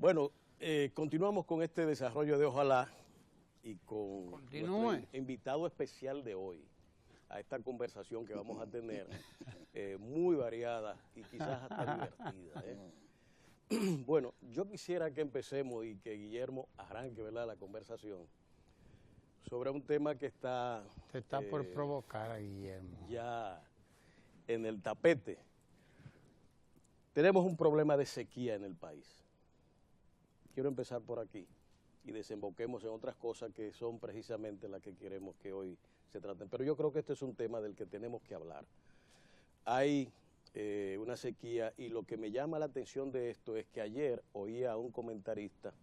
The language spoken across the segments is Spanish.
Bueno, continuamos con este desarrollo de Ojalá y con nuestro invitado especial de hoy a esta conversación que vamos a tener, muy variada y quizás hasta divertida. Bueno, yo quisiera que empecemos y que Guillermo arranque, ¿verdad?, la conversación sobre un tema que está... Se está por provocar a Guillermo. Ya en el tapete. Tenemos un problema de sequía en el país. Quiero empezar por aquí y desemboquemos en otras cosas que son precisamente las que queremos que hoy se traten. Pero yo creo que este es un tema del que tenemos que hablar. Hay una sequía y lo que me llama la atención de esto es que ayer oía a un comentarista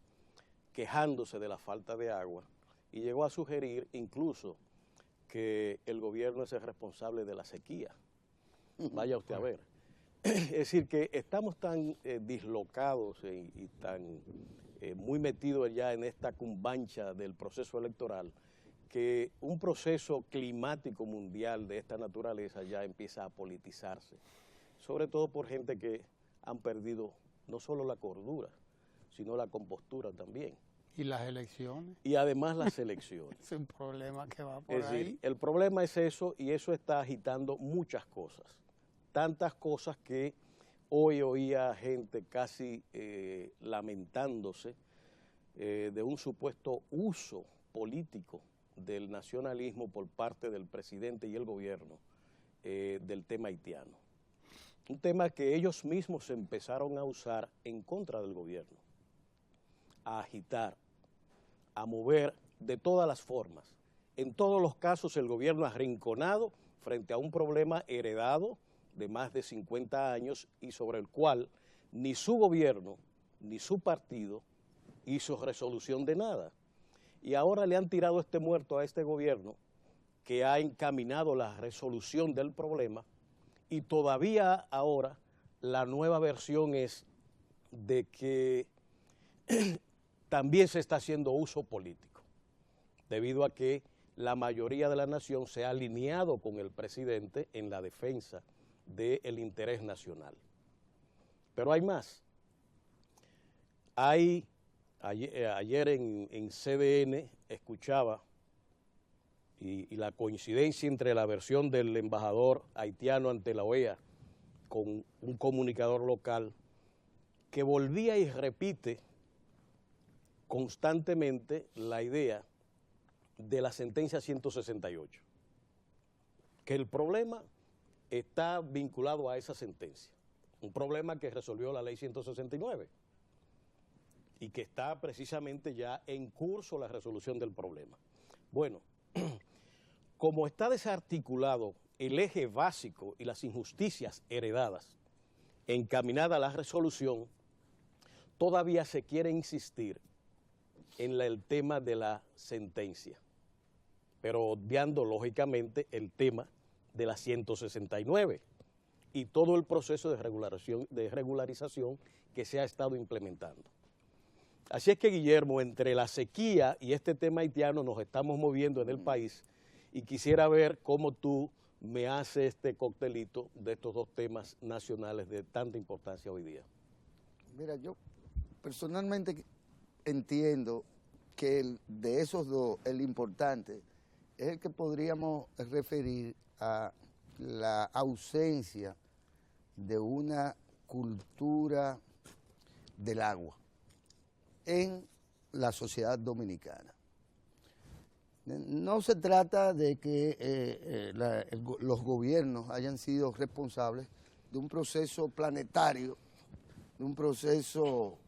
quejándose de la falta de agua y llegó a sugerir incluso que el gobierno es el responsable de la sequía. Vaya usted a ver. Es decir, que estamos tan dislocados y tan muy metidos ya en esta cumbancha del proceso electoral que un proceso climático mundial de esta naturaleza ya empieza a politizarse, sobre todo por gente que han perdido no solo la cordura, sino la compostura también. ¿Y las elecciones? Y además las elecciones. Es un problema que va por ahí. Es decir, el problema es eso y eso está agitando muchas cosas. Tantas cosas que hoy oía gente casi lamentándose de un supuesto uso político del nacionalismo por parte del presidente y el gobierno del tema haitiano. Un tema que ellos mismos empezaron a usar en contra del gobierno, a agitar, a mover de todas las formas. En todos los casos el gobierno arrinconado frente a un problema heredado de más de 50 años y sobre el cual ni su gobierno ni su partido hizo resolución de nada. Y ahora le han tirado este muerto a este gobierno que ha encaminado la resolución del problema y todavía ahora la nueva versión es de que también se está haciendo uso político, debido a que la mayoría de la nación se ha alineado con el presidente en la defensa del interés nacional. Pero hay más. Ayer en CDN escuchaba y la coincidencia entre la versión del embajador haitiano ante la OEA con un comunicador local que volvía y repite constantemente la idea de la sentencia 168, que el problema está vinculado a esa sentencia, un problema que resolvió la ley 169 y que está precisamente ya en curso la resolución del problema. Bueno, como está desarticulado el eje básico y las injusticias heredadas encaminada a la resolución, todavía se quiere insistir en el tema de la sentencia, pero obviando lógicamente el tema de la 169 y todo el proceso de regularización que se ha estado implementando. Así es que, Guillermo, entre la sequía y este tema haitiano nos estamos moviendo en el país y quisiera ver cómo tú me haces este coctelito de estos dos temas nacionales de tanta importancia hoy día. Mira, yo personalmente entiendo que de esos dos, el importante es el que podríamos referir a la ausencia de una cultura del agua en la sociedad dominicana. No se trata de que los gobiernos hayan sido responsables de un proceso planetario, de un proceso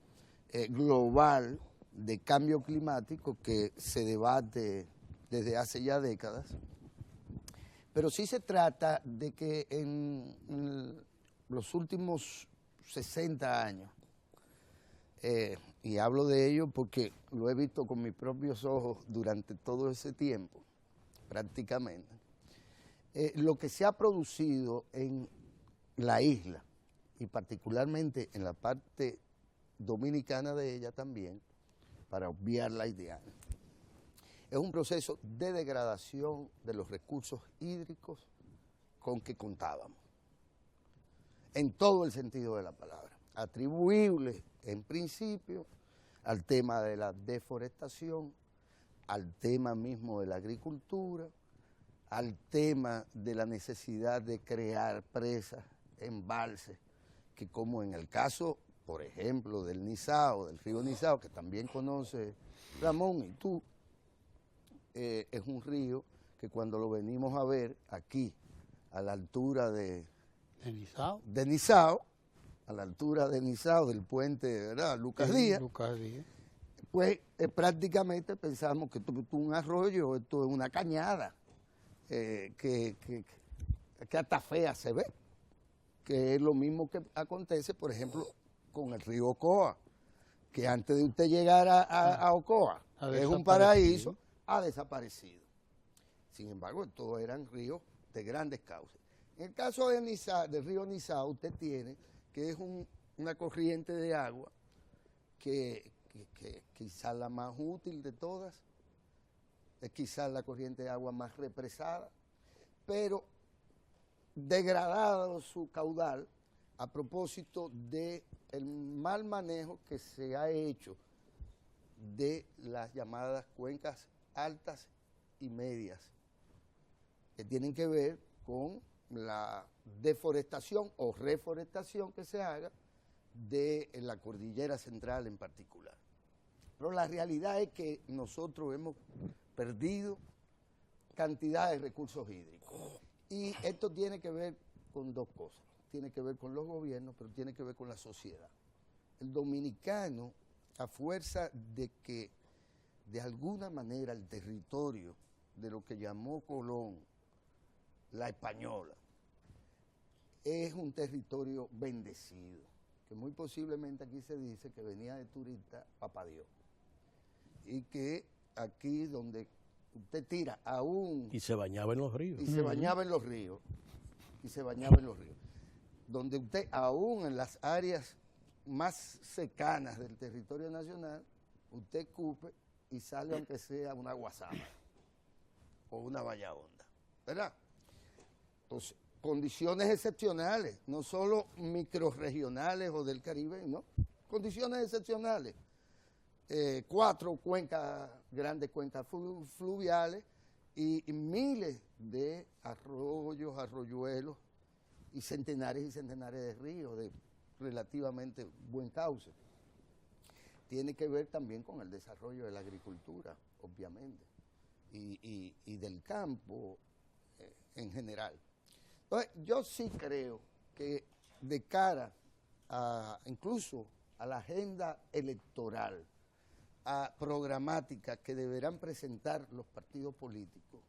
global de cambio climático que se debate desde hace ya décadas, pero sí se trata de que en los últimos 60 años, y hablo de ello porque lo he visto con mis propios ojos durante todo ese tiempo, prácticamente, lo que se ha producido en la isla, y particularmente en la parte dominicana de ella también, para obviar la idea, es un proceso de degradación de los recursos hídricos con que contábamos, en todo el sentido de la palabra, atribuible en principio al tema de la deforestación, al tema mismo de la agricultura, al tema de la necesidad de crear presas, embalses, que como en el caso, por ejemplo, del Nizao, del río Nizao, que también conoce Ramón y tú, es un río que cuando lo venimos a ver aquí, a la altura de Nizao, a la altura de Nizao, del puente, ¿verdad? Lucas Díaz, pues prácticamente pensamos que esto es un arroyo, esto es una cañada, que hasta fea se ve, que es lo mismo que acontece, por ejemplo, con el río Ocoa, que antes de usted llegar a Ocoa, es un paraíso, ha desaparecido. Sin embargo, todos eran ríos de grandes cauces. En el caso de del río Nizao, usted tiene que es una corriente de agua que quizás la más útil de todas, es quizás la corriente de agua más represada, pero degradado su caudal a propósito del mal manejo que se ha hecho de las llamadas cuencas altas y medias, que tienen que ver con la deforestación o reforestación que se haga de la cordillera central en particular. Pero la realidad es que nosotros hemos perdido cantidad de recursos hídricos. Y esto tiene que ver con dos cosas. Tiene que ver con los gobiernos, pero tiene que ver con la sociedad. El dominicano, a fuerza de que de alguna manera el territorio de lo que llamó Colón la española, es un territorio bendecido, que muy posiblemente aquí se dice que venía de turista Papá Dios, y que aquí donde usted tira aún... Y se bañaba en los ríos. Y se bañaba en los ríos, y se bañaba en los ríos, donde usted aún en las áreas más cercanas del territorio nacional, usted escupe y sale aunque sea una guasama o una valla honda, ¿verdad? Entonces, condiciones excepcionales, no solo microrregionales o del Caribe, no, condiciones excepcionales. 4 cuencas, grandes cuencas fluviales y miles de arroyos, arroyuelos y centenares de ríos de relativamente buen cauce. Tiene que ver también con el desarrollo de la agricultura, obviamente, y del campo en general. Entonces, yo sí creo que de cara a incluso a la agenda electoral, a programática que deberán presentar los partidos políticos,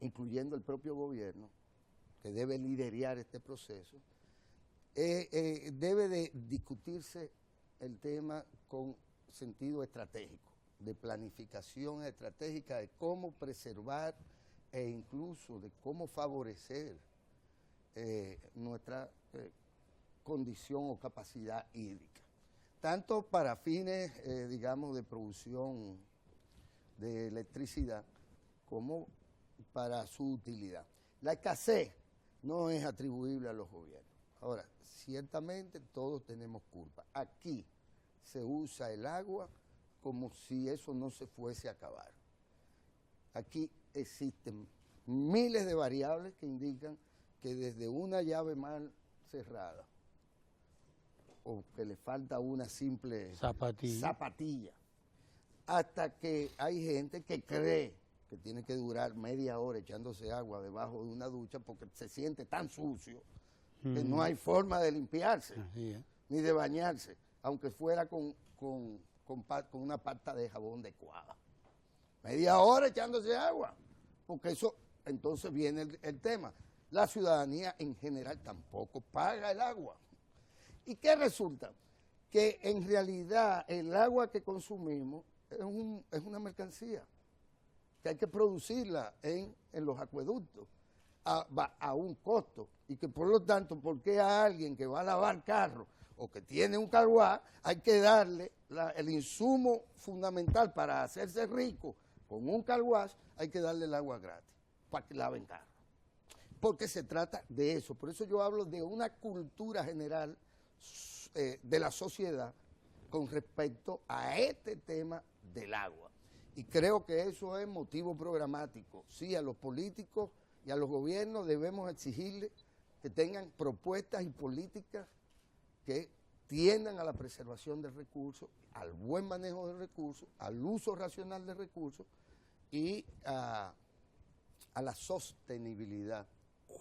incluyendo el propio gobierno, que debe liderar este proceso, debe de discutirse el tema con sentido estratégico, de planificación estratégica de cómo preservar e incluso de cómo favorecer nuestra condición o capacidad hídrica, tanto para fines, digamos, de producción de electricidad como para su utilidad. La escasez no es atribuible a los gobiernos. Ahora, ciertamente todos tenemos culpa. Aquí se usa el agua como si eso no se fuese a acabar. Aquí existen miles de variables que indican que desde una llave mal cerrada o que le falta una simple zapatilla, hasta que hay gente que cree que tiene que durar media hora echándose agua debajo de una ducha porque se siente tan sucio que no hay forma de limpiarse, ni de bañarse, aunque fuera con una pasta de jabón de cuava. Media hora echándose agua, porque eso, entonces viene el tema. La ciudadanía en general tampoco paga el agua. ¿Y qué resulta? Que en realidad el agua que consumimos es una mercancía, que hay que producirla en los acueductos a un costo, y que por lo tanto, ¿por qué a alguien que va a lavar carro o que tiene un car wash hay que darle el insumo fundamental para hacerse rico con un car wash, hay que darle el agua gratis para que laven carro? Porque se trata de eso. Por eso yo hablo de una cultura general de la sociedad con respecto a este tema del agua. Y creo que eso es motivo programático. Sí, a los políticos y a los gobiernos debemos exigirles que tengan propuestas y políticas que tiendan a la preservación de recursos, al buen manejo de recursos, al uso racional de recursos y a la sostenibilidad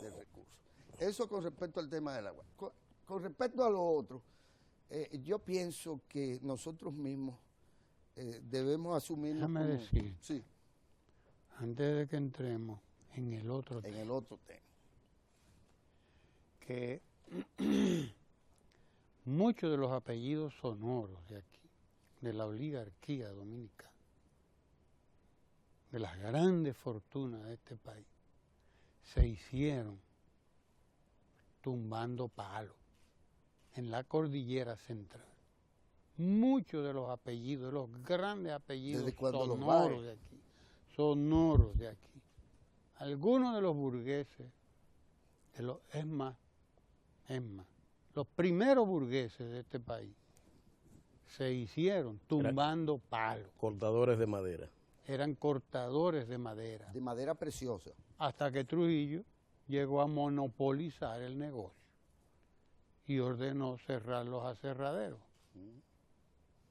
del recurso. Eso con respecto al tema del agua. Con respecto a lo otro, yo pienso que nosotros mismos debemos asumirnos Déjame como... decir, Sí, antes de que entremos en el otro en tema, el otro tema. que muchos de los apellidos sonoros de aquí, de la oligarquía dominicana, de las grandes fortunas de este país, se hicieron tumbando palos en la cordillera central. Muchos de los apellidos, de los grandes apellidos ¿Desde cuándo los sonoros de aquí, sonoros de aquí. Algunos de los burgueses, es más, los primeros burgueses de este país se hicieron tumbando palos. Cortadores de madera. Eran cortadores de madera. De madera preciosa. Hasta que Trujillo llegó a monopolizar el negocio y ordenó cerrar los aserraderos,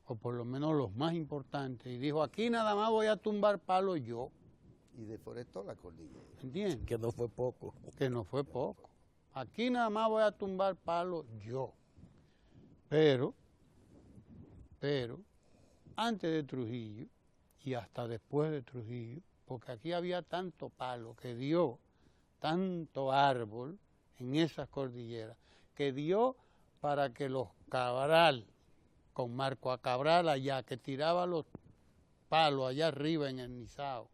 o por lo menos los más importantes, y dijo, aquí nada más voy a tumbar palos yo. Y deforestó la cordillera. ¿Entiendes? Que no fue poco. Que no fue poco. Aquí nada más voy a tumbar palos yo. Pero, antes de Trujillo, y hasta después de Trujillo, porque aquí había tanto palo que dio, tanto árbol en esas cordilleras, que dio para que los Cabral, con Marco a Cabral allá, que tiraba los palos allá arriba en el Nizao,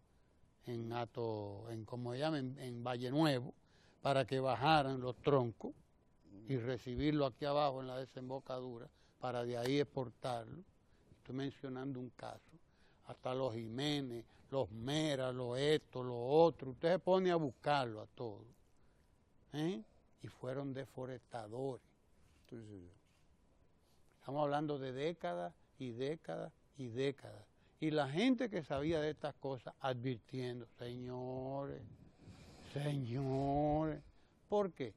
como se llama, en Valle Nuevo, para que bajaran los troncos y recibirlo aquí abajo en la desembocadura, para de ahí exportarlo. Estoy mencionando un caso. Hasta los Jiménez, los Mera, los esto, los otros. Usted se pone a buscarlo a todos. Y fueron deforestadores. Sí. Estamos hablando de décadas y décadas y décadas. Y la gente que sabía de estas cosas advirtiendo, señores, ¿por qué?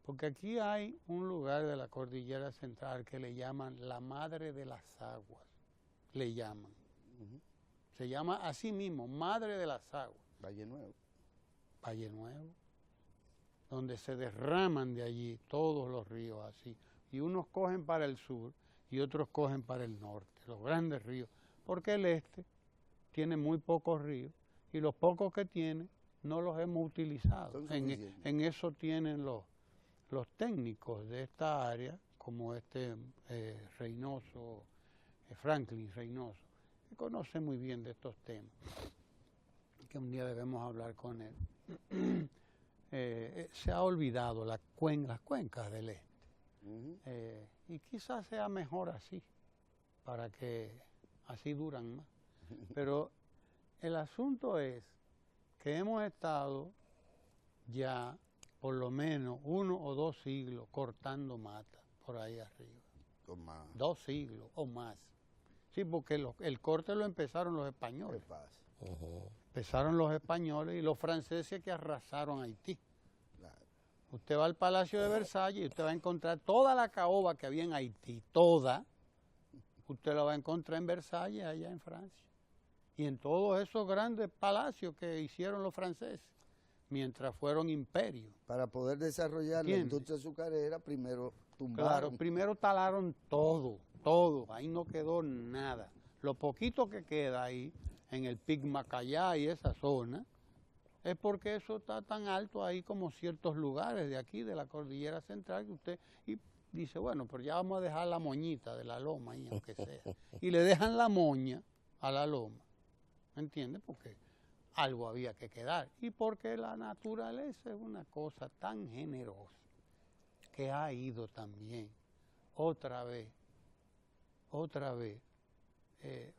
Porque aquí hay un lugar de la cordillera central que le llaman la madre de las aguas, le llaman. Se llama así mismo, madre de las aguas. Valle Nuevo. Valle Nuevo, donde se derraman de allí todos los ríos así. Y unos cogen para el sur y otros cogen para el norte, los grandes ríos. Porque el este tiene muy pocos ríos y los pocos que tiene no los hemos utilizado. En eso tienen los técnicos de esta área, como Reynoso, Franklin Reynoso, que conoce muy bien de estos temas, que un día debemos hablar con él. Se ha olvidado las cuencas del este. Y quizás sea mejor así, para que así duran más. Pero el asunto es que hemos estado ya por lo menos 1 o 2 siglos cortando mata por ahí arriba. 2 siglos o más. Sí, porque el corte lo empezaron los españoles. ¿Qué pasa? Empezaron los españoles y los franceses que arrasaron Haití. Claro. Usted va al Palacio de Versalles y usted va a encontrar toda la caoba que había en Haití, toda. Usted la va a encontrar en Versalles, allá en Francia. Y en todos esos grandes palacios que hicieron los franceses, mientras fueron imperios. Para poder desarrollar la industria azucarera, primero tumbaron. Claro, primero talaron todo. Ahí no quedó nada. Lo poquito que queda ahí, en el Pic Macayá y esa zona, es porque eso está tan alto ahí como ciertos lugares de aquí, de la cordillera central, que usted dice, bueno, pero ya vamos a dejar la moñita de la loma ahí, aunque sea. Y le dejan la moña a la loma, ¿me entiendes? Porque algo había que quedar. Y porque la naturaleza es una cosa tan generosa que ha ido también otra vez,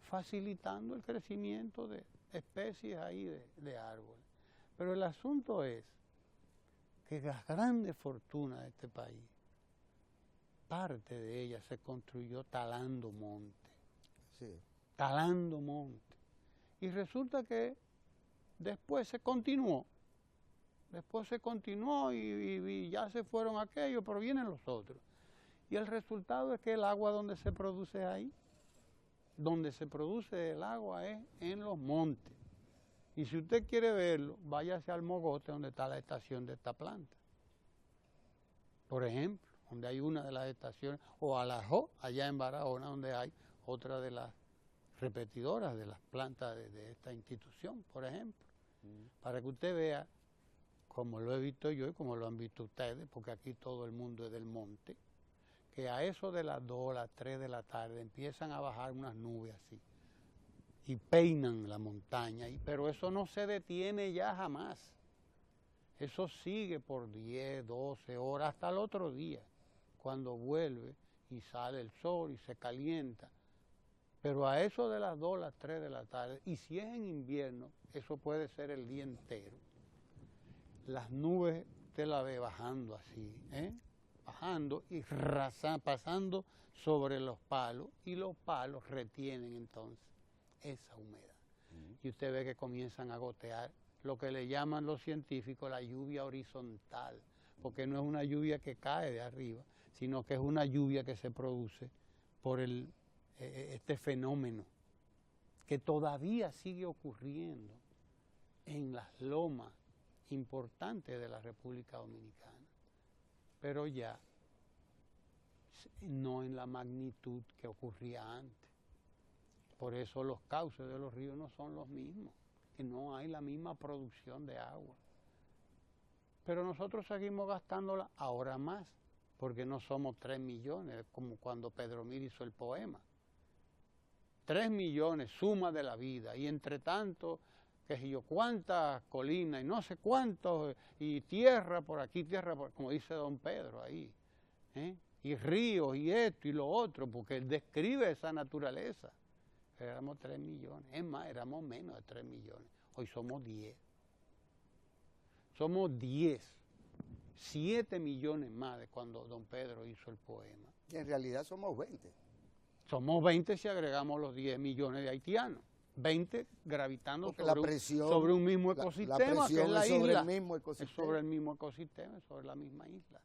facilitando el crecimiento de especies ahí de árboles. Pero el asunto es que las grandes fortunas de este país parte de ella se construyó talando monte, Sí. talando monte. Y resulta que después se continuó y ya se fueron aquellos, pero vienen los otros. Y el resultado es que el agua donde se produce ahí, donde se produce el agua es en los montes. Y si usted quiere verlo, váyase al Mogote, donde está la estación de esta planta. Por ejemplo, donde hay una de las estaciones, o a Alajó, allá en Barahona, donde hay otra de las repetidoras de las plantas de esta institución, por ejemplo. Para que usted vea, como lo he visto yo y como lo han visto ustedes, porque aquí todo el mundo es del monte, que a eso de las 2, las 3 de la tarde empiezan a bajar unas nubes así y peinan la montaña, pero eso no se detiene ya jamás. Eso sigue por 10, 12 horas hasta el otro día, cuando vuelve y sale el sol y se calienta. Pero a eso de las 2, las 3 de la tarde, y si es en invierno, eso puede ser el día entero. Las nubes usted la ve bajando así, bajando y pasando sobre los palos, y los palos retienen entonces esa humedad. Y usted ve que comienzan a gotear lo que le llaman los científicos la lluvia horizontal, porque no es una lluvia que cae de arriba, sino que es una lluvia que se produce por este fenómeno que todavía sigue ocurriendo en las lomas importantes de la República Dominicana, pero ya no en la magnitud que ocurría antes. Por eso los cauces de los ríos no son los mismos, que no hay la misma producción de agua. Pero nosotros seguimos gastándola ahora más, porque no somos 3 millones, como cuando Pedro Mir hizo el poema. 3 millones, suma de la vida, y entre tanto, qué sé yo, cuántas colinas, y no sé cuántos, y tierra por aquí, tierra por, como dice don Pedro ahí, y ríos, y esto, y lo otro, porque él describe esa naturaleza. Éramos 3 millones, es más, éramos menos de 3 millones, hoy somos 10. Somos 10, 7 millones más de cuando don Pedro hizo el poema. Y en realidad somos 20. Somos 20 si agregamos los 10 millones de haitianos. 20 gravitando sobre un mismo ecosistema, que es la isla. Sobre el mismo ecosistema. Es sobre el mismo ecosistema, sobre la misma isla.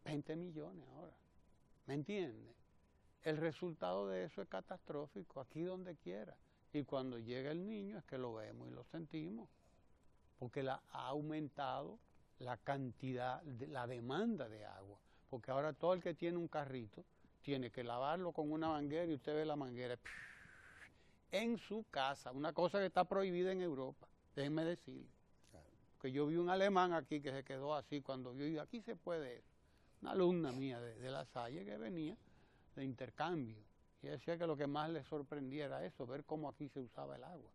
20 millones ahora. ¿Me entiende? El resultado de eso es catastrófico, aquí donde quiera. Y cuando llega el niño es que lo vemos y lo sentimos, porque ha aumentado la cantidad, la demanda de agua. Porque ahora todo el que tiene un carrito tiene que lavarlo con una manguera, y usted ve la manguera en su casa, una cosa que está prohibida en Europa, déjenme decirle. Claro. Que yo vi un alemán aquí que se quedó así cuando vio, y aquí se puede eso. Una alumna mía de La Salle que venía de intercambio, y decía que lo que más le sorprendía era eso, ver cómo aquí se usaba el agua.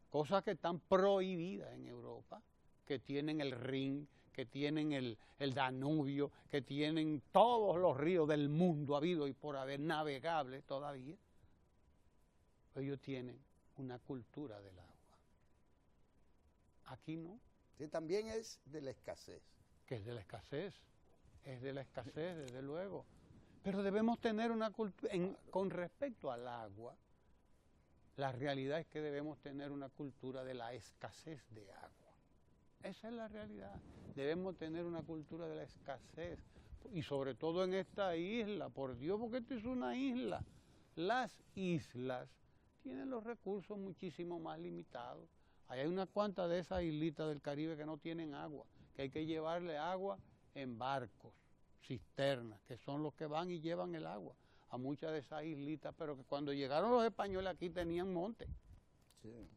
Cosas que están prohibidas en Europa, que tienen el Rin, que tienen el Danubio, que tienen todos los ríos del mundo habido y por haber navegables todavía. Ellos tienen una cultura del agua. Aquí no. Sí, también es de la escasez. Que es de la escasez, desde luego. Pero debemos tener una cultura, con respecto al agua, la realidad es que debemos tener una cultura de la escasez de agua. Esa es la realidad. Debemos tener una cultura de la escasez. Y sobre todo en esta isla, por Dios, porque esto es una isla. Las islas tienen los recursos muchísimo más limitados. Hay unas cuantas de esas islitas del Caribe que no tienen agua, que hay que llevarle agua en barcos, cisternas, que son los que van y llevan el agua a muchas de esas islitas, pero que cuando llegaron los españoles aquí tenían monte. Sí.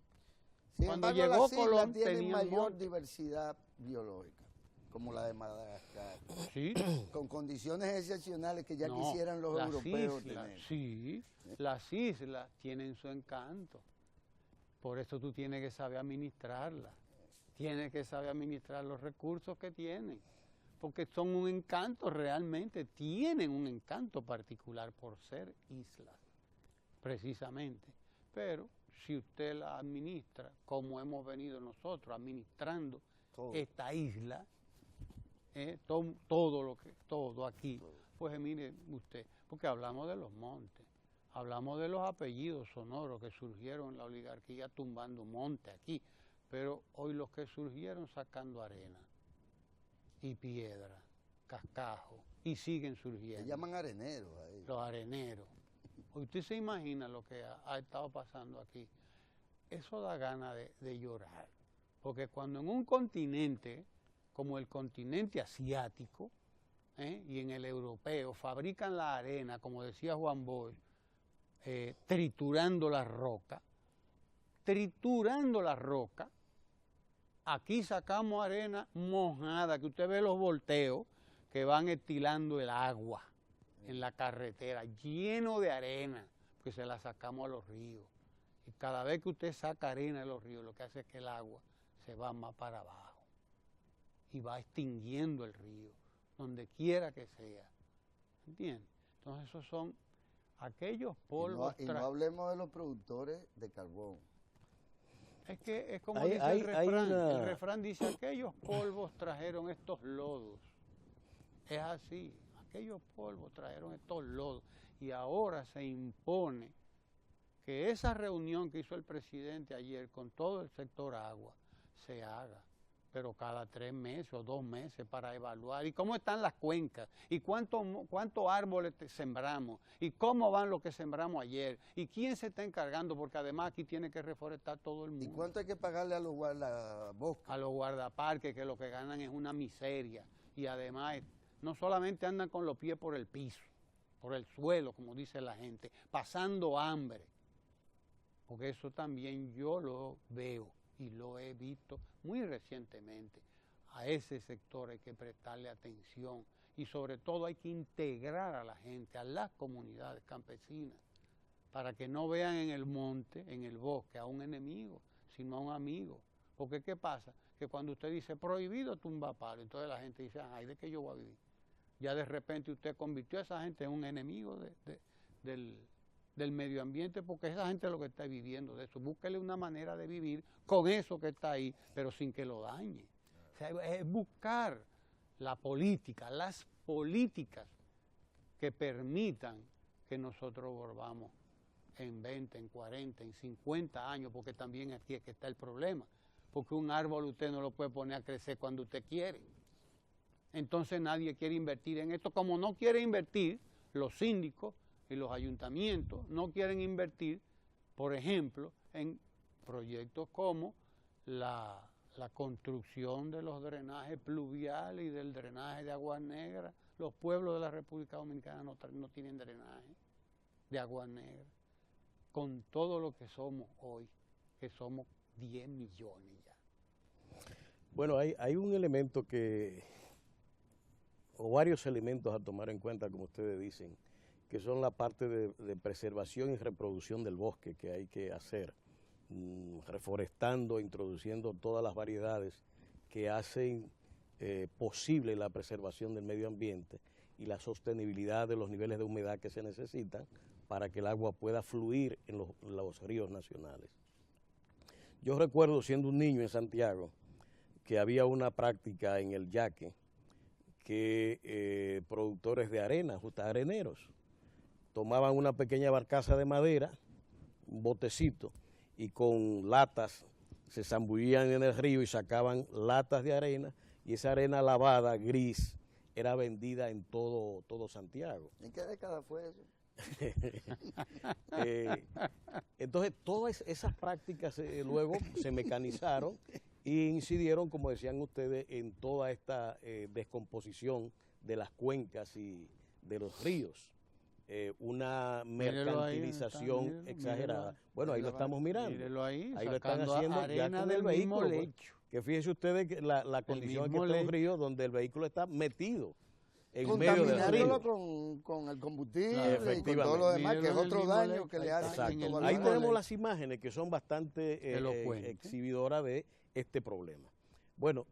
Cuando llegó Colón tenían mayor diversidad biológica, como la de Madagascar, sí, con condiciones excepcionales que ya quisieran los europeos tener. Sí, las islas tienen su encanto, por eso tú tienes que saber administrarlas, tienes que saber administrar los recursos que tienen, porque son un encanto realmente, tienen un encanto particular por ser islas, precisamente, pero si usted la administra, como hemos venido nosotros administrando esta isla, todo aquí, Pues mire usted, porque hablamos de los montes, hablamos de los apellidos sonoros que surgieron en la oligarquía tumbando monte aquí, pero hoy los que surgieron sacando arena y piedra, cascajo, y siguen surgiendo. Se llaman areneros ahí. Los areneros. Usted se imagina lo que ha estado pasando aquí. Eso da ganas de llorar, porque cuando en un continente como el continente asiático y en el europeo fabrican la arena, como decía Juan Bosch, triturando la roca, aquí sacamos arena mojada, que usted ve los volteos que van estilando el agua en la carretera, lleno de arena, que se la sacamos a los ríos. Y cada vez que usted saca arena de los ríos, lo que hace es que el agua se va más para abajo y va extinguiendo el río, donde quiera que sea. ¿Entiende? Entonces esos son aquellos polvos. Y no hablemos de los productores de carbón. Es que es como dice el refrán. El refrán dice, aquellos polvos trajeron estos lodos. Es así, aquellos polvos trajeron estos lodos. Y ahora se impone que esa reunión que hizo el presidente ayer con todo el sector agua se haga, pero cada 3 meses o 2 meses para evaluar. ¿Y cómo están las cuencas? ¿Y cuántos árboles sembramos? ¿Y cómo van los que sembramos ayer? ¿Y quién se está encargando? Porque además aquí tiene que reforestar todo el mundo. ¿Y cuánto hay que pagarle a los guardabosques? A los guardaparques, que lo que ganan es una miseria. Y además no solamente andan con los pies por el piso, por el suelo, como dice la gente, pasando hambre. Porque eso también yo lo veo y lo he visto muy recientemente. A ese sector hay que prestarle atención y sobre todo hay que integrar a la gente, a las comunidades campesinas, para que no vean en el monte, en el bosque, a un enemigo, sino a un amigo. Porque ¿qué pasa? Que cuando usted dice prohibido tumba palo, entonces la gente dice, ay, ¿de qué yo voy a vivir? Ya de repente usted convirtió a esa gente en un enemigo del medio ambiente, porque esa gente es lo que está viviendo de eso. Búsquele una manera de vivir con eso que está ahí, pero sin que lo dañe. O sea, es buscar la política, las políticas que permitan que nosotros volvamos en 20, en 40, en 50 años, porque también aquí es que está el problema. Porque un árbol usted no lo puede poner a crecer cuando usted quiere. Entonces nadie quiere invertir en esto. Como no quiere invertir, los síndicos y los ayuntamientos no quieren invertir, por ejemplo, en proyectos como la construcción de los drenajes pluviales y del drenaje de aguas negras. Los pueblos de la República Dominicana no tienen drenaje de aguas negras, con todo lo que somos hoy, que somos 10 millones ya. Bueno, hay un elemento o varios elementos a tomar en cuenta, como ustedes dicen, que son la parte de preservación y reproducción del bosque que hay que hacer, reforestando, introduciendo todas las variedades que hacen posible la preservación del medio ambiente y la sostenibilidad de los niveles de humedad que se necesitan para que el agua pueda fluir en los ríos nacionales. Yo recuerdo, siendo un niño en Santiago, que había una práctica en el Yaque que productores de arena, areneros, tomaban una pequeña barcaza de madera, un botecito, y con latas se zambullían en el río y sacaban latas de arena, y esa arena lavada, gris, era vendida en todo Santiago. ¿En qué década fue eso? Entonces, todas esas prácticas luego se mecanizaron e incidieron, como decían ustedes, en toda esta descomposición de las cuencas y de los ríos. Una mercantilización exagerada. Bueno, ahí lo estamos mirando. Ahí lo están haciendo ya con el vehículo. Que fíjense ustedes que la condición que está un río donde el vehículo está metido en medio del río. Con el combustible y con todo lo demás, que es otro daño que le hace. Ahí tenemos las imágenes que son bastante exhibidoras de este problema. Bueno,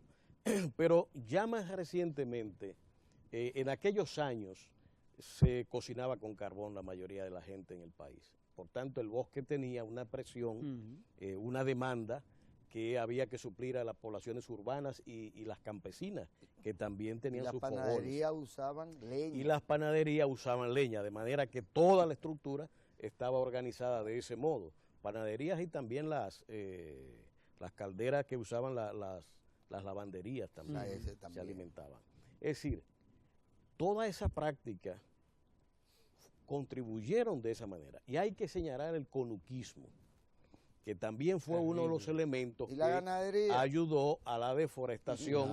pero ya más recientemente, en aquellos años, se cocinaba con carbón la mayoría de la gente en el país. Por tanto, el bosque tenía una presión, una demanda que había que suplir a las poblaciones urbanas y las campesinas, que también tenían sus fogones. Y las panaderías usaban leña. Y las panaderías usaban leña, de manera que toda la estructura estaba organizada de ese modo. Panaderías y también las calderas que usaban las lavanderías también, se alimentaban. Es decir, toda esa práctica contribuyeron de esa manera. Y hay que señalar el conuquismo, que también fue uno de los elementos que ayudó a la deforestación,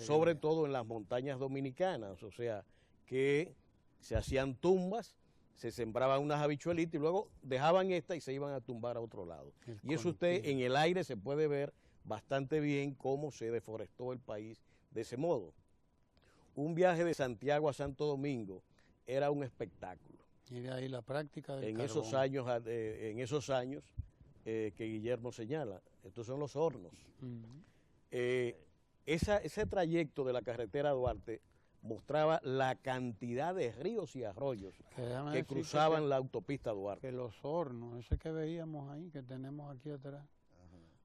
sobre todo en las montañas dominicanas. O sea, que se hacían tumbas, se sembraban unas habichuelitas y luego dejaban esta y se iban a tumbar a otro lado. Y eso usted en el aire se puede ver bastante bien cómo se deforestó el país de ese modo. Un viaje de Santiago a Santo Domingo era un espectáculo. Y de ahí la práctica del carbón. En esos años que Guillermo señala, estos son los hornos. Ese trayecto de la carretera Duarte mostraba la cantidad de ríos y arroyos que cruzaban la autopista Duarte. Que los hornos, ese que veíamos ahí, que tenemos aquí atrás,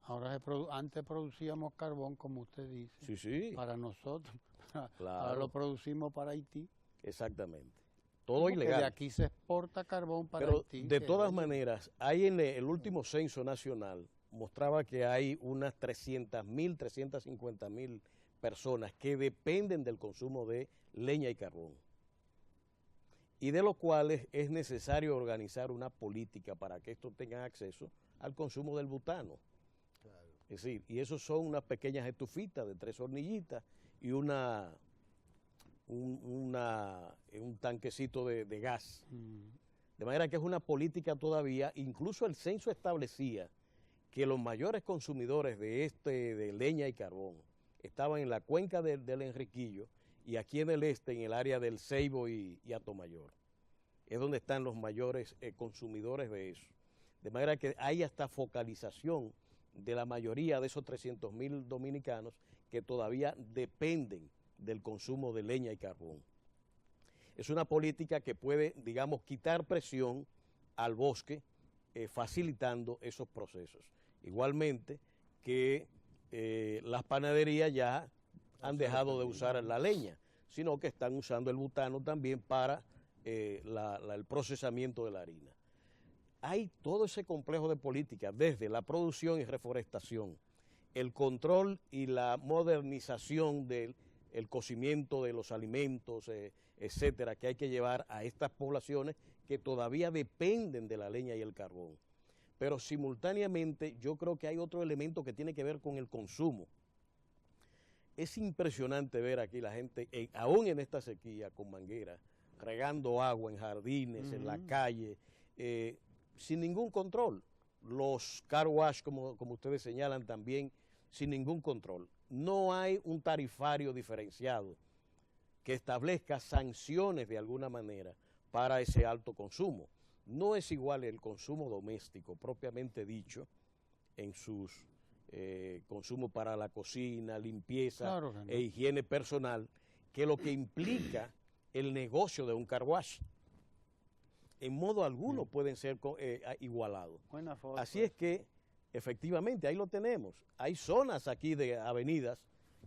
ahora antes producíamos carbón, como usted dice, para nosotros, ahora lo producimos para Haití. Exactamente. Todo ilegal. De aquí se exporta carbón para Haití. De todas maneras, hay en el último censo nacional, mostraba que hay unas 300.000, 350.000 personas que dependen del consumo de leña y carbón, y de los cuales es necesario organizar una política para que estos tengan acceso al consumo del butano. Claro. Es decir, y esos son unas pequeñas estufitas de 3 hornillitas y un tanquecito de gas. De manera que es una política todavía. Incluso el censo establecía que los mayores consumidores de leña y carbón estaban en la cuenca del Enriquillo y aquí en el este, en el área del Ceibo y Atomayor. Es donde están los mayores consumidores de eso. De manera que hay hasta focalización de la mayoría de esos 300.000 dominicanos que todavía dependen del consumo de leña y carbón. Es una política que puede, digamos, quitar presión al bosque, facilitando esos procesos. Igualmente que las panaderías ya han dejado de usar la leña, sino que están usando el butano también para el procesamiento de la harina. Hay todo ese complejo de políticas, desde la producción y reforestación, el control y la modernización del cocimiento de los alimentos, etcétera, que hay que llevar a estas poblaciones que todavía dependen de la leña y el carbón. Pero simultáneamente yo creo que hay otro elemento que tiene que ver con el consumo. Es impresionante ver aquí la gente, aún en esta sequía, con manguera, regando agua en jardines, en la calle, sin ningún control. Los car wash, como ustedes señalan, también sin ningún control. No hay un tarifario diferenciado que establezca sanciones de alguna manera para ese alto consumo. No es igual el consumo doméstico, propiamente dicho, en sus consumos para la cocina, limpieza e higiene personal, que lo que implica el negocio de un car wash. En modo alguno pueden ser igualados. Así es que, efectivamente, ahí lo tenemos. Hay zonas aquí de avenidas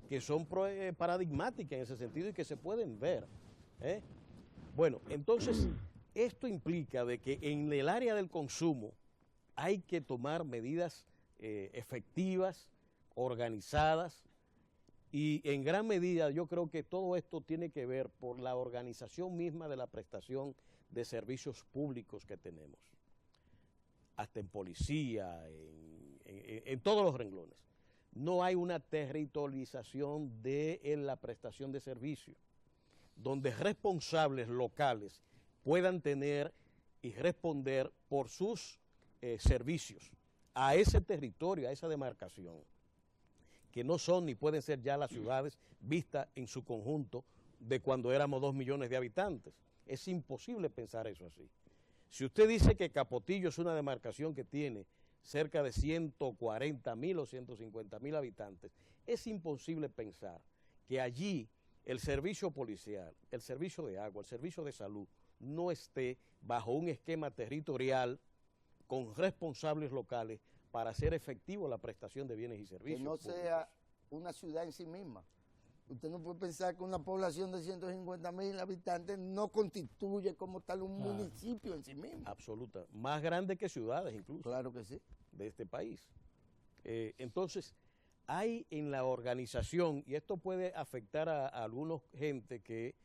que son paradigmáticas en ese sentido y que se pueden ver. Bueno, entonces, esto implica de que en el área del consumo hay que tomar medidas efectivas, organizadas, y en gran medida yo creo que todo esto tiene que ver por la organización misma de la prestación de servicios públicos que tenemos, hasta en policía, en todos los renglones. No hay una territorialización de la prestación de servicios, donde responsables locales puedan tener y responder por sus servicios a ese territorio, a esa demarcación, que no son ni pueden ser ya las ciudades vistas en su conjunto de cuando éramos 2 millones de habitantes. Es imposible pensar eso así. Si usted dice que Capotillo es una demarcación que tiene cerca de 140.000 o 150.000 habitantes, es imposible pensar que allí el servicio policial, el servicio de agua, el servicio de salud, no esté bajo un esquema territorial con responsables locales para hacer efectivo la prestación de bienes y servicios Que no públicos. sea una ciudad en sí misma. Usted no puede pensar que una población de 150.000 habitantes no constituye como tal un municipio en sí mismo. Absoluta. Más grande que ciudades incluso. Claro que sí. De este país. Entonces, hay en la organización, y esto puede afectar a algunos gente que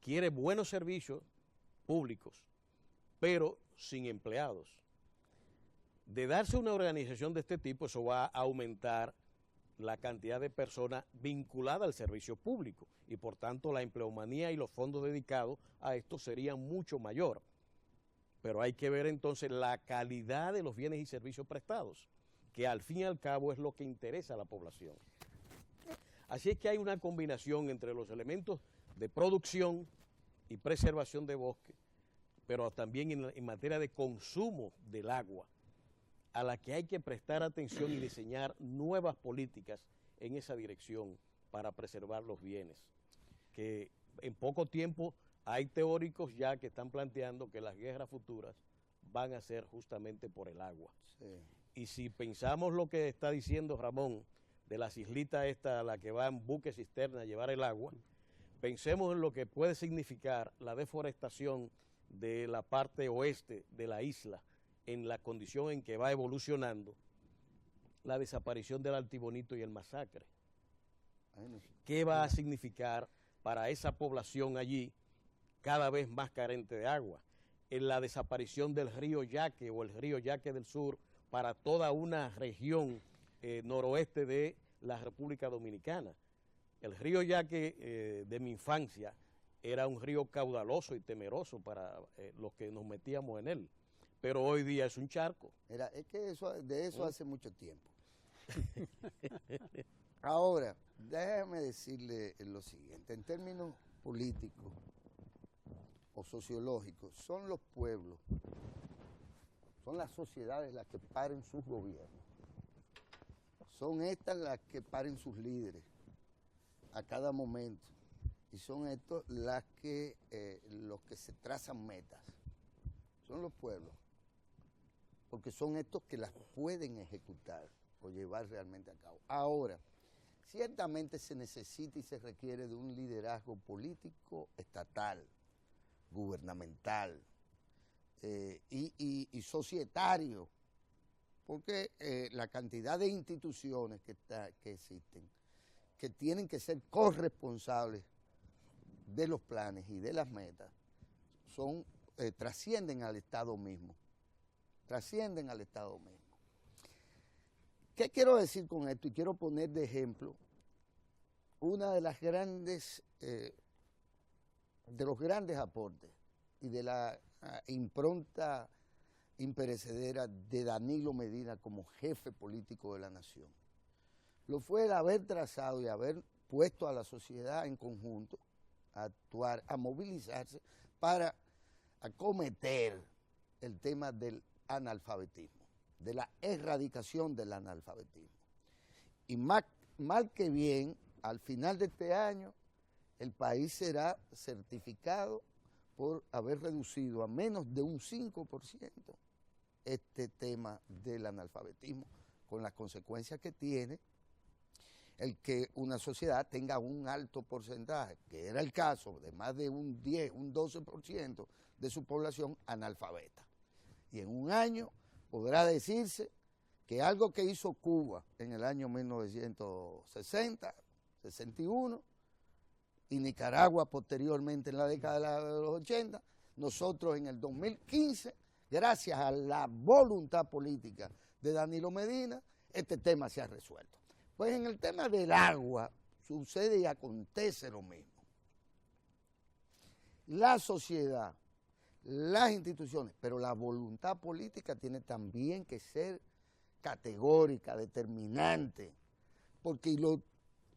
quiere buenos servicios públicos, pero sin empleados. De darse una organización de este tipo, eso va a aumentar la cantidad de personas vinculadas al servicio público y por tanto la empleomanía y los fondos dedicados a esto serían mucho mayor. Pero hay que ver entonces la calidad de los bienes y servicios prestados, que al fin y al cabo es lo que interesa a la población. Así es que hay una combinación entre los elementos de producción y preservación de bosque, pero también en materia de consumo del agua, a la que hay que prestar atención y diseñar nuevas políticas en esa dirección para preservar los bienes. Que en poco tiempo hay teóricos ya que están planteando que las guerras futuras van a ser justamente por el agua. Sí. Y si pensamos lo que está diciendo Ramón de las islitas estas a la que van buques cisterna a llevar el agua, pensemos en lo que puede significar la deforestación de la parte oeste de la isla en la condición en que va evolucionando la desaparición del Altibonito y el masacre. ¿Qué va a significar para esa población allí cada vez más carente de agua? En la desaparición del río Yaque o el río Yaque del Sur para toda una región noroeste de la República Dominicana. El río Yaque de mi infancia era un río caudaloso y temeroso para los que nos metíamos en él, pero hoy día es un charco. Es que de eso hace mucho tiempo. Ahora, déjame decirle lo siguiente, en términos políticos o sociológicos, son los pueblos, son las sociedades las que paren sus gobiernos, son estas las que paren sus líderes a cada momento, y son estos los que se trazan metas, son los pueblos, porque son estos que las pueden ejecutar o llevar realmente a cabo. Ahora, ciertamente se necesita y se requiere de un liderazgo político estatal, gubernamental y societario, porque la cantidad de instituciones que existen, que tienen que ser corresponsables de los planes y de las metas, trascienden al Estado mismo. Trascienden al Estado mismo. ¿Qué quiero decir con esto? Y quiero poner de ejemplo una de las grandes, de los grandes aportes y de la impronta imperecedera de Danilo Medina como jefe político de la nación. Lo fue el haber trazado y haber puesto a la sociedad en conjunto a actuar, a movilizarse para acometer el tema del analfabetismo, de la erradicación del analfabetismo. Y mal que bien, al final de este año, el país será certificado por haber reducido a menos de un 5% este tema del analfabetismo, con las consecuencias que tiene el que una sociedad tenga un alto porcentaje, que era el caso de más de un 10, un 12% de su población analfabeta. Y en un año podrá decirse que algo que hizo Cuba en el año 1960, 61, y Nicaragua posteriormente en la década de los 80, nosotros en el 2015, gracias a la voluntad política de Danilo Medina, este tema se ha resuelto. Pues en el tema del agua sucede y acontece lo mismo. La sociedad, las instituciones, pero la voluntad política tiene también que ser categórica, determinante, porque,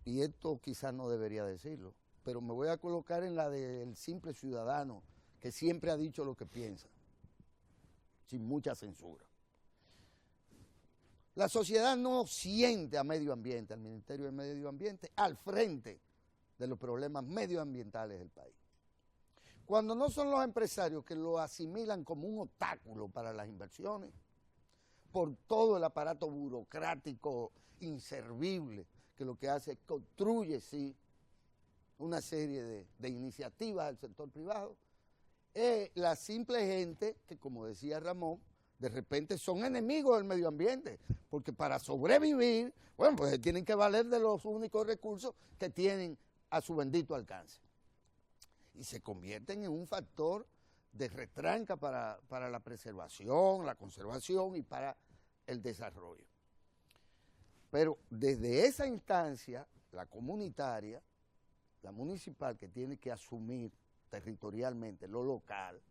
y esto quizás no debería decirlo, pero me voy a colocar en la del simple ciudadano que siempre ha dicho lo que piensa, sin mucha censura. La sociedad no siente a medio ambiente, al Ministerio de Medio Ambiente, al frente de los problemas medioambientales del país. Cuando no son los empresarios que lo asimilan como un obstáculo para las inversiones, por todo el aparato burocrático inservible, que lo que hace es construye, sí, una serie de iniciativas del sector privado. La simple gente que, como decía Ramón, de repente son enemigos del medio ambiente, porque para sobrevivir, bueno, pues tienen que valer de los únicos recursos que tienen a su bendito alcance. Y se convierten en un factor de retranca para la preservación, la conservación y para el desarrollo. Pero desde esa instancia, la comunitaria, la municipal, que tiene que asumir territorialmente lo local,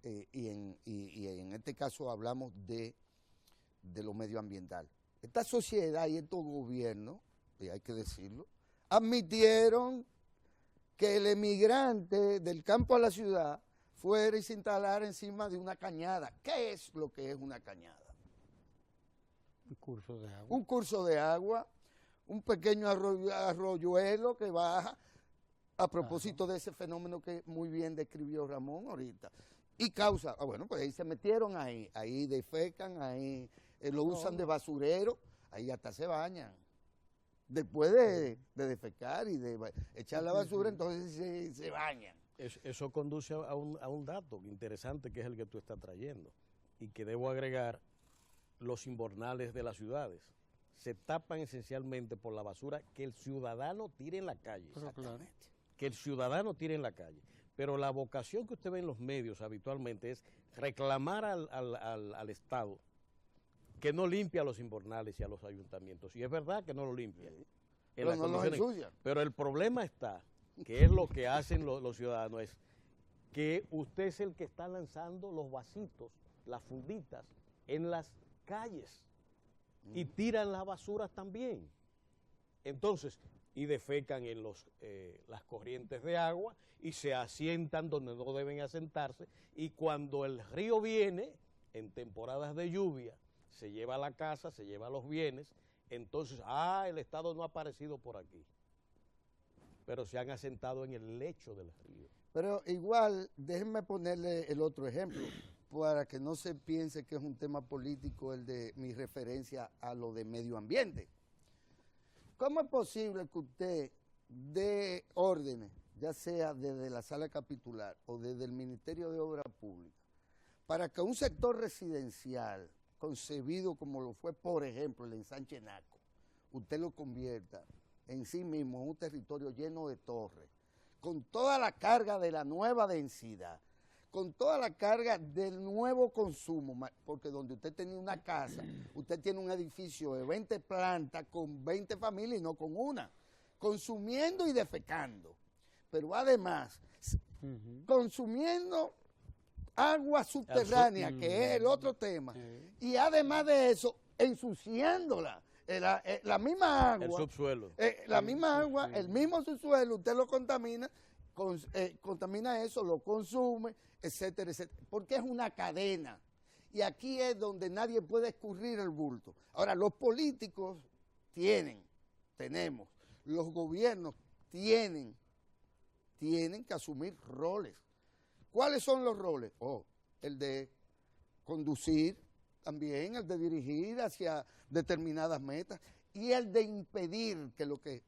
y en este caso hablamos de lo medioambiental. Esta sociedad y estos gobiernos, y hay que decirlo, admitieron que el emigrante del campo a la ciudad fuera y se instalara encima de una cañada. ¿Qué es lo que es una cañada? Un curso de agua. Un curso de agua, un pequeño arroyuelo que baja, a propósito de ese fenómeno que muy bien describió Ramón ahorita. Y causa, bueno, pues ahí se metieron ahí defecan, ahí lo usan de basurero, ahí hasta se bañan. Después de defecar y de echar la basura, entonces se bañan. Eso conduce a un dato interesante, que es el que tú estás trayendo, y que debo agregar: los invernales de las ciudades se tapan esencialmente por la basura que el ciudadano tira en la calle. Exactamente. Que el ciudadano tire en la calle. Pero la vocación que usted ve en los medios habitualmente es reclamar al Estado que no limpia a los invernales y a los ayuntamientos. Y es verdad que no lo limpia. Pero no los ensucia. Pero el problema está, que es lo que hacen los ciudadanos, es que usted es el que está lanzando los vasitos, las funditas, en las calles. Y tiran las basuras también. Entonces, y defecan en las corrientes de agua y se asientan donde no deben asentarse, y cuando el río viene, en temporadas de lluvia, se lleva a la casa, se lleva los bienes, entonces, el Estado no ha aparecido por aquí, pero se han asentado en el lecho del río. Pero igual, déjenme ponerle el otro ejemplo, para que no se piense que es un tema político el de mi referencia a lo de medio ambiente. ¿Cómo es posible que usted dé órdenes, ya sea desde la sala capitular o desde el Ministerio de Obras Públicas, para que un sector residencial concebido como lo fue, por ejemplo, el ensanche Naco, usted lo convierta en sí mismo en un territorio lleno de torres, con toda la carga de la nueva densidad, con toda la carga del nuevo consumo, porque donde usted tenía una casa, usted tiene un edificio de 20 plantas con 20 familias y no con una, consumiendo y defecando, pero además consumiendo agua subterránea, que es el otro tema, y además de eso, ensuciándola. La misma agua, el subsuelo. La misma agua, el mismo subsuelo, usted lo contamina, contamina eso, lo consume, etcétera, etcétera, porque es una cadena. Y aquí es donde nadie puede escurrir el bulto. Ahora, los políticos tenemos, los gobiernos tienen que asumir roles. ¿Cuáles son los roles? El de conducir también, el de dirigir hacia determinadas metas y el de impedir que lo que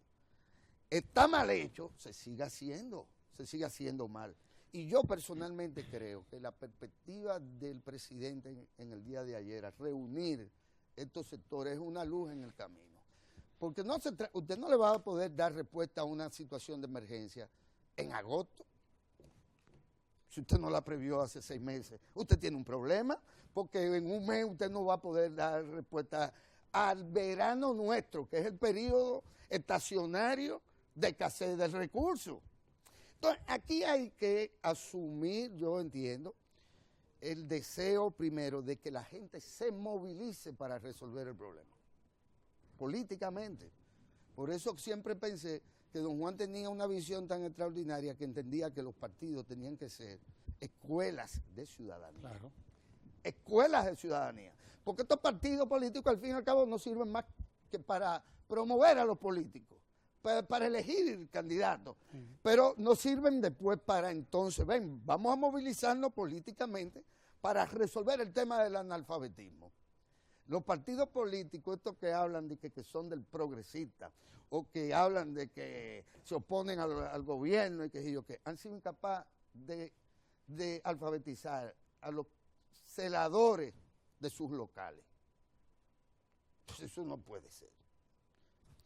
está mal hecho se siga haciendo mal. Y yo personalmente creo que la perspectiva del presidente en el día de ayer, a reunir estos sectores, es una luz en el camino. Porque usted no le va a poder dar respuesta a una situación de emergencia en agosto. Si usted no la previó hace 6 meses, usted tiene un problema, porque en un mes usted no va a poder dar respuesta al verano nuestro, que es el periodo estacionario de escasez del recurso. Entonces, aquí hay que asumir, yo entiendo, el deseo primero de que la gente se movilice para resolver el problema, políticamente. Por eso siempre pensé que don Juan tenía una visión tan extraordinaria que entendía que los partidos tenían que ser escuelas de ciudadanía. Claro. Escuelas de ciudadanía. Porque estos partidos políticos al fin y al cabo no sirven más que para promover a los políticos, para elegir candidatos, pero no sirven después para entonces, vamos a movilizarnos políticamente para resolver el tema del analfabetismo. Los partidos políticos, estos que hablan de que son del progresista, o que hablan de que se oponen al gobierno y que han sido incapaces de alfabetizar a los celadores de sus locales. Entonces eso no puede ser.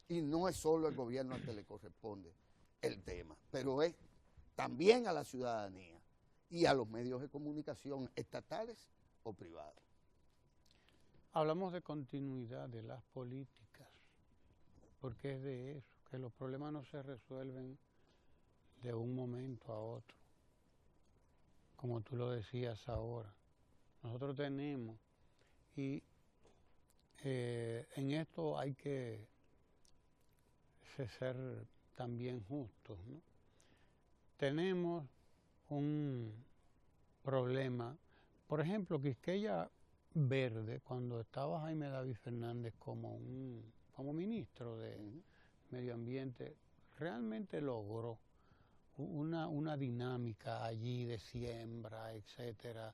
Y no es solo el gobierno al que le corresponde el tema, pero es también a la ciudadanía y a los medios de comunicación estatales o privados. Hablamos de continuidad de las políticas, porque es de eso, que los problemas no se resuelven de un momento a otro, como tú lo decías ahora. Nosotros tenemos, y en esto hay que ser también justos, ¿no? Tenemos un problema, por ejemplo, Quisqueya Verde, cuando estaba Jaime David Fernández como ministro de Medio Ambiente, realmente logró una dinámica allí de siembra, etcétera,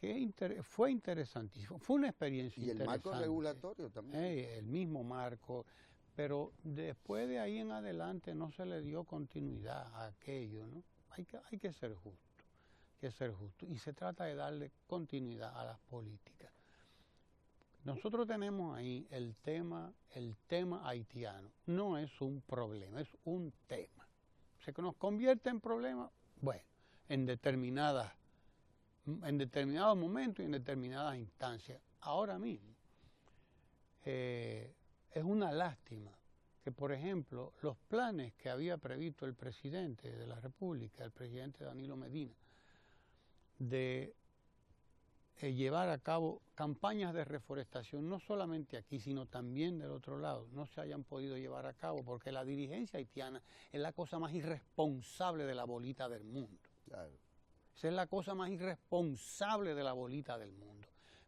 que fue interesantísimo, fue una experiencia interesante. Y el marco regulatorio también. El mismo marco, pero después de ahí en adelante no se le dio continuidad a aquello, ¿no? Hay que ser justo, y se trata de darle continuidad a las políticas. Nosotros tenemos ahí el tema haitiano, no es un problema, es un tema. O sea, que nos convierte en problema, bueno, en determinados momentos y en determinadas instancias. Ahora mismo, es una lástima que, por ejemplo, los planes que había previsto el presidente de la República, el presidente Danilo Medina, de llevar a cabo campañas de reforestación, no solamente aquí, sino también del otro lado, no se hayan podido llevar a cabo, porque la dirigencia haitiana es la cosa más irresponsable de la bolita del mundo. Claro. Esa es la cosa más irresponsable de la bolita del mundo.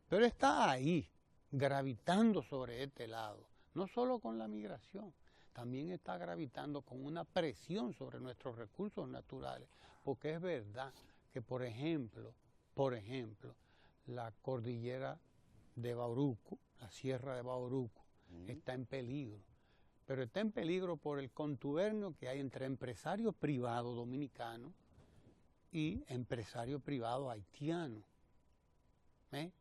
Pero está ahí, gravitando sobre este lado, no solo con la migración, también está gravitando con una presión sobre nuestros recursos naturales, porque es verdad que, por ejemplo, la cordillera de Bauruco, la sierra de Bauruco, está en peligro. Pero está en peligro por el contubernio que hay entre empresarios privados dominicanos y empresarios privados haitianos,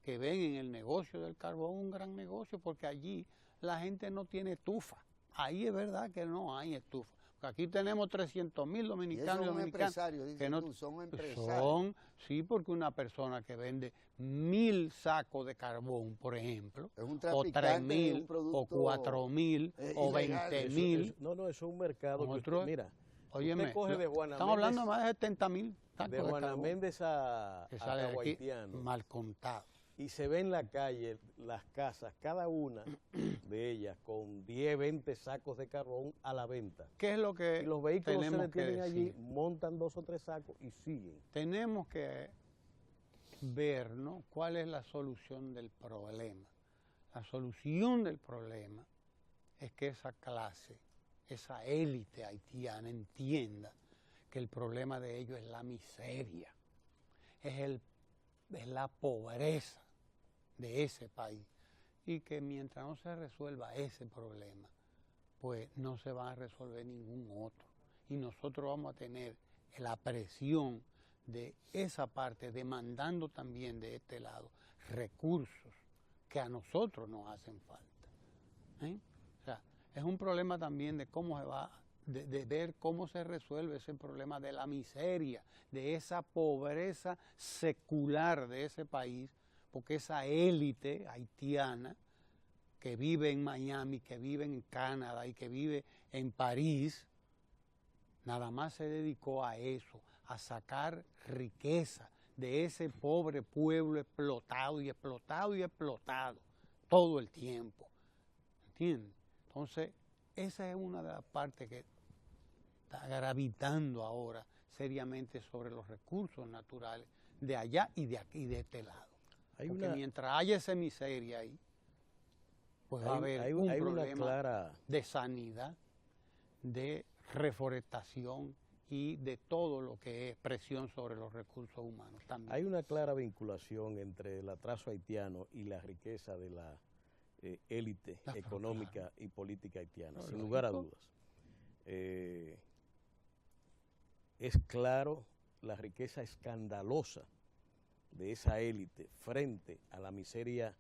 que ven en el negocio del carbón un gran negocio, porque allí la gente no tiene estufa. Ahí es verdad que no hay estufa. Aquí tenemos 300,000 dominicanos y dominicanas que no son empresarios. Sí, porque una persona que vende 1,000 sacos de carbón, por ejemplo, o 3,000, o 4,000, o 20,000. No, eso es un mercado que Nosotros, usted, mira, óyeme, usted coge de Juana estamos Méndez, hablando de más de 70,000 sacos de Juana carbón Méndez a que sale de aquí, Haitiano, mal contado. y se ve en la calle las casas, cada una de ellas con 10, 20 sacos de carbón a la venta. ¿Qué es lo que Y los vehículos se tenemos que detienen allí, decir? montan 2 o 3 sacos y siguen. Tenemos que ver, ¿no?, cuál es la solución del problema. La solución del problema es que esa clase, esa élite haitiana entienda que el problema de ellos es la miseria, es la pobreza de ese país, y que mientras no se resuelva ese problema, pues no se va a resolver ningún otro. Y nosotros vamos a tener la presión de esa parte, demandando también de este lado recursos que a nosotros nos hacen falta. O sea, es un problema también de cómo se va, de ver cómo se resuelve ese problema de la miseria, de esa pobreza secular de ese país, porque esa élite haitiana que vive en Miami, que vive en Canadá y que vive en París, nada más se dedicó a eso, a sacar riqueza de ese pobre pueblo explotado y explotado y explotado todo el tiempo. ¿Entiendes? Entonces, esa es una de las partes que está gravitando ahora seriamente sobre los recursos naturales de allá y de aquí, de este lado. Porque mientras haya esa miseria ahí, pues va a haber un problema de sanidad, de reforestación y de todo lo que es presión sobre los recursos humanos también. Hay una clara vinculación entre el atraso haitiano y la riqueza élite económica claro. y política haitiana, No, sin lógico. lugar a dudas. Es claro la riqueza escandalosa de esa élite frente a la miseria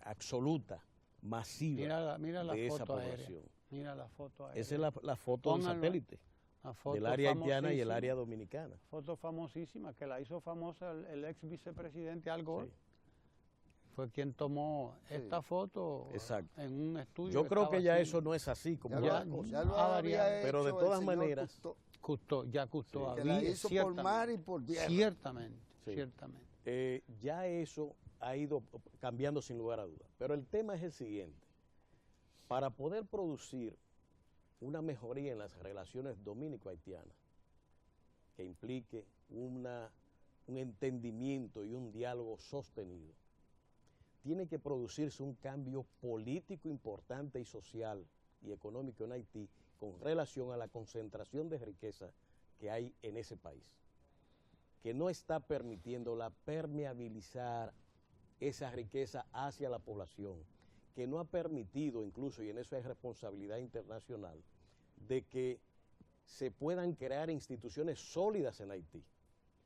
absoluta, masiva Mira la de esa foto aérea. población. Mira la foto aérea. Esa es la foto del Pónganlo, satélite, la foto del área haitiana y el famosísima, área dominicana. Foto famosísima que la hizo famosa el ex vicepresidente Al Gore. Sí. Fue quien tomó esta foto Exacto. en un estudio. Yo creo estaba que ya haciendo. eso no es así como Ya, la cosa. ya lo ha había variado. Pero de hecho todas el señor maneras, Cousteau, Custó que la hizo por mar y por tierra. Ciertamente, Sí. ciertamente. Ya eso ha ido cambiando sin lugar a dudas. Pero el tema es el siguiente. Para poder producir una mejoría en las relaciones dominico-haitianas, que implique un entendimiento y un diálogo sostenido, tiene que producirse un cambio político importante y social y económico en Haití con relación a la concentración de riqueza que hay en ese país, que no está permitiendo la permeabilizar esa riqueza hacia la población, que no ha permitido incluso, y en eso hay responsabilidad internacional, de que se puedan crear instituciones sólidas en Haití,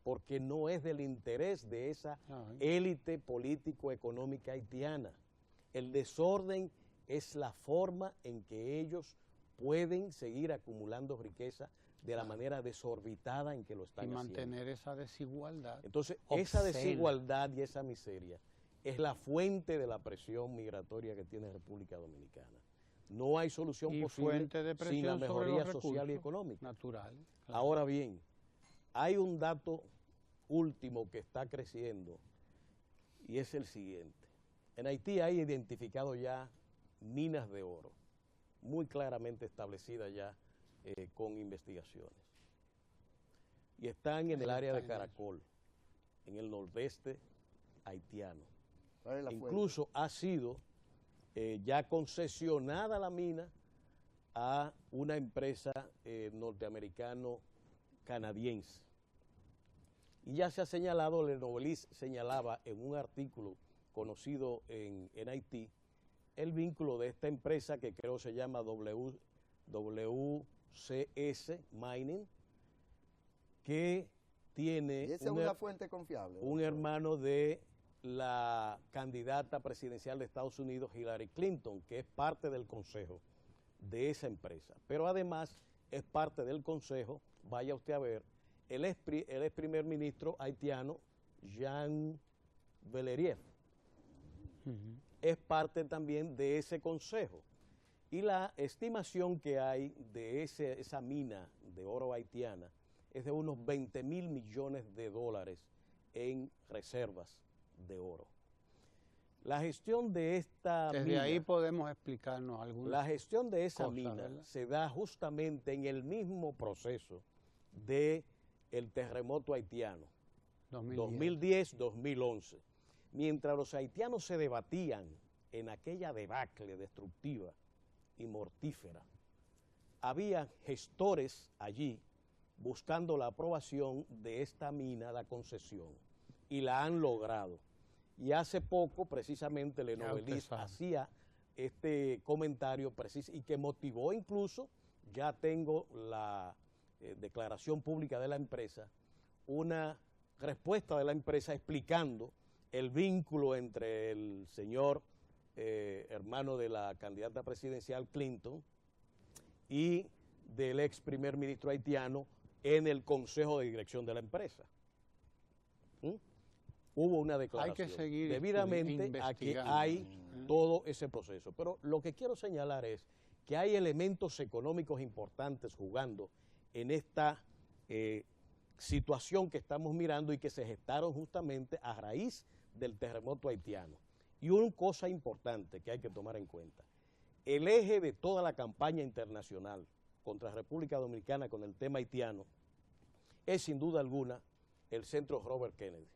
porque no es del interés de esa élite político-económica haitiana. El desorden es la forma en que ellos pueden seguir acumulando riqueza de la manera desorbitada en que lo están haciendo. Y mantener esa desigualdad. Entonces, obscena. esa desigualdad y esa miseria es la fuente de la presión migratoria que tiene República Dominicana. No hay solución y posible fuente de sin la presión sobre mejoría los social y recursos económica. Natural. Claro. Ahora bien, hay un dato último que está creciendo y es el siguiente. En Haití hay identificado ya minas de oro, muy claramente establecidas ya con investigaciones. Y están en el área de Caracol, en el nordeste haitiano. ¿Cuál es la Incluso ha sido ya concesionada la mina a una empresa norteamericano-canadiense. Y ya se ha señalado, Le Novelis señalaba en un artículo conocido en Haití, el vínculo de esta empresa que creo se llama WCS Mining, que tiene ¿Y esa es una fuente confiable? un hermano de la candidata presidencial de Estados Unidos, Hillary Clinton, que es parte del consejo de esa empresa. Pero además es parte del consejo, vaya usted a ver, el ex primer ministro haitiano, Jean Valériev, es parte también de ese consejo. Y la estimación que hay de esa mina de oro haitiana es de unos 20.000 millones de dólares en reservas de oro. La gestión de esta Desde mina, ahí podemos explicarnos algunas la gestión de esa cosas, mina ¿verdad? se da justamente en el mismo proceso de el terremoto haitiano, 2010-2011. Mientras los haitianos se debatían en aquella debacle destructiva y mortífera, había gestores allí buscando la aprobación de esta mina, la concesión, y la han logrado. Y hace poco, precisamente, Le Novelis hacía este comentario preciso y que motivó incluso, ya tengo la declaración pública de la empresa, una respuesta de la empresa explicando el vínculo entre el señor hermano de la candidata presidencial Clinton y del ex primer ministro haitiano en el consejo de dirección de la empresa. Hubo una declaración hay que seguir debidamente a que hay todo ese proceso. Pero lo que quiero señalar es que hay elementos económicos importantes jugando en esta situación que estamos mirando y que se gestaron justamente a raíz del terremoto haitiano. Y una cosa importante que hay que tomar en cuenta, el eje de toda la campaña internacional contra República Dominicana con el tema haitiano es sin duda alguna el Centro Robert Kennedy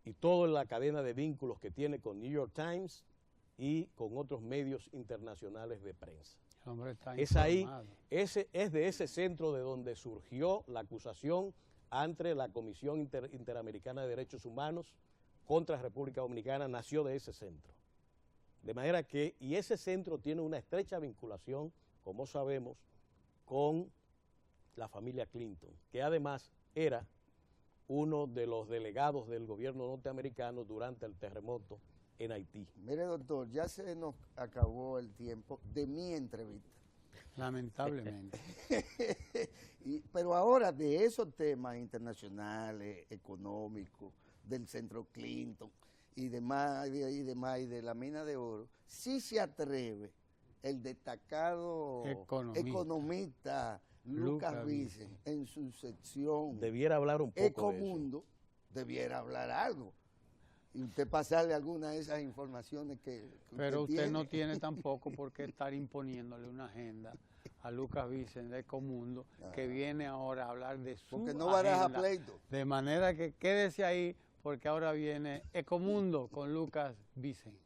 y toda la cadena de vínculos que tiene con New York Times y con otros medios internacionales de prensa. El hombre está es informado. ahí, es de ese centro de donde surgió la acusación ante la Comisión Interamericana de Derechos Humanos contra la República Dominicana, nació de ese centro. De manera que, y ese centro tiene una estrecha vinculación, como sabemos, con la familia Clinton, que además era uno de los delegados del gobierno norteamericano durante el terremoto en Haití. Mire, doctor, ya se nos acabó el tiempo de mi entrevista. Lamentablemente. Pero ahora de esos temas internacionales, económicos, del centro Clinton y demás, y de la mina de oro, sí se atreve el destacado economista Lucas Vicent en su sección debiera hablar un poco Ecomundo, debiera hablar algo. Y usted pasarle alguna de esas informaciones que pero usted tiene. no tiene tampoco por qué estar imponiéndole una agenda a Lucas Vicent de Ecomundo, que viene ahora a hablar de su porque no baraja agenda. pleito. De manera que quédese ahí, porque ahora viene Ecomundo con Lucas Vicent.